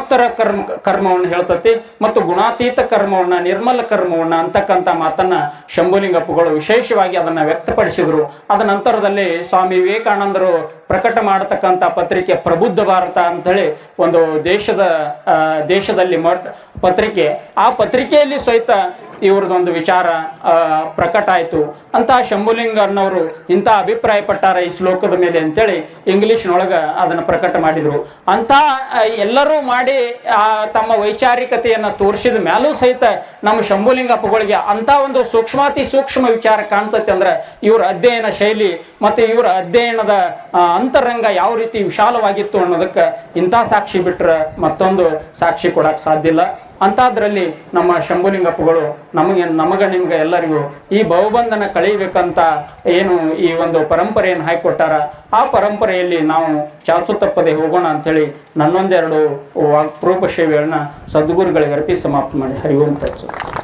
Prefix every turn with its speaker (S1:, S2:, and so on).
S1: ಗುಣೋತ್ತರ ಕರ್ಮವನ್ನು ಹೇಳ್ತತಿ ಮತ್ತು ಗುಣಾತೀತ ಕರ್ಮವನ್ನ, ನಿರ್ಮಲ ಕರ್ಮವನ್ನ ಅಂತಕ್ಕಂಥ ಮಾತನ್ನ ಶಂಭುಲಿಂಗಪ್ಪಗಳು ವಿಶೇಷವಾಗಿ ಅದನ್ನ ವ್ಯಕ್ತಪಡಿಸಿದ್ರು. ಅದ ನಂತರದಲ್ಲಿ ಸ್ವಾಮಿ ವಿವೇಕಾನಂದರು ಪ್ರಕಟ ಮಾಡತಕ್ಕಂಥ ಪತ್ರಿಕೆ ಪ್ರಬುದ್ಧ ಭಾರತ ಅಂತೇಳಿ ಒಂದು ದೇಶದಲ್ಲಿ ಪತ್ರಿಕೆ, ಆ ಪತ್ರಿಕೆಯಲ್ಲಿ ಸಹಿತ ಇವ್ರದೊಂದು ವಿಚಾರ ಪ್ರಕಟ ಆಯಿತು. ಅಂತಹ ಶಂಭುಲಿಂಗನವರು ಇಂಥ ಅಭಿಪ್ರಾಯ ಪಟ್ಟಾರ ಈ ಶ್ಲೋಕದ ಮೇಲೆ ಅಂತೇಳಿ ಇಂಗ್ಲಿಷ್ನೊಳಗೆ ಅದನ್ನು ಪ್ರಕಟ ಮಾಡಿದರು. ಅಂಥ ಎಲ್ಲರೂ ಮಾಡಿ ತಮ್ಮ ವೈಚಾರಿಕತೆಯನ್ನು ತೋರಿಸಿದ ಮೇಲೂ ಸಹಿತ ನಮ್ಮ ಶಂಭುಲಿಂಗಪ್ಪಗಳಿಗೆ ಅಂಥ ಒಂದು ಸೂಕ್ಷ್ಮಾತಿ ಸೂಕ್ಷ್ಮ ವಿಚಾರ ಕಾಣ್ತೈತೆ ಅಂದ್ರೆ ಇವರ ಅಧ್ಯಯನ ಶೈಲಿ ಮತ್ತು ಇವರ ಅಧ್ಯಯನದ ಅಂತರಂಗ ಯಾವ ರೀತಿ ವಿಶಾಲವಾಗಿತ್ತು ಅನ್ನೋದಕ್ಕೆ ಇಂಥ ಸಾಕ್ಷಿ ಬಿಟ್ಟರೆ ಮತ್ತೊಂದು ಸಾಕ್ಷಿ ಕೊಡಕ್ಕೆ ಸಾಧ್ಯ ಇಲ್ಲ. ಅಂಥದ್ರಲ್ಲಿ ನಮ್ಮ ಶಂಭುಲಿಂಗಪ್ಪಗಳು ನಮಗೆ ನಿಮ್ಗೆ ಎಲ್ಲರಿಗೂ ಈ ಭವಬಂಧನ ಕಳೀಬೇಕಂತ ಏನು ಈ ಒಂದು ಪರಂಪರೆಯನ್ನು ಹಾಕಿಕೊಟ್ಟಾರ, ಆ ಪರಂಪರೆಯಲ್ಲಿ ನಾವು ಚಾಚು ತಪ್ಪದೆ ಹೋಗೋಣ ಅಂಥೇಳಿ ನನ್ನೊಂದೆರಡು ವಾಕ್ಪ್ರೂಪ ಸೇವೆಗಳನ್ನ ಸದ್ಗುರುಗಳಿಗೆ ಅರ್ಪಿ ಸಮಾಪ್ತಿ ಮಾಡಿ. ಹರಿ ಓಂ ತತ್ಸತ್.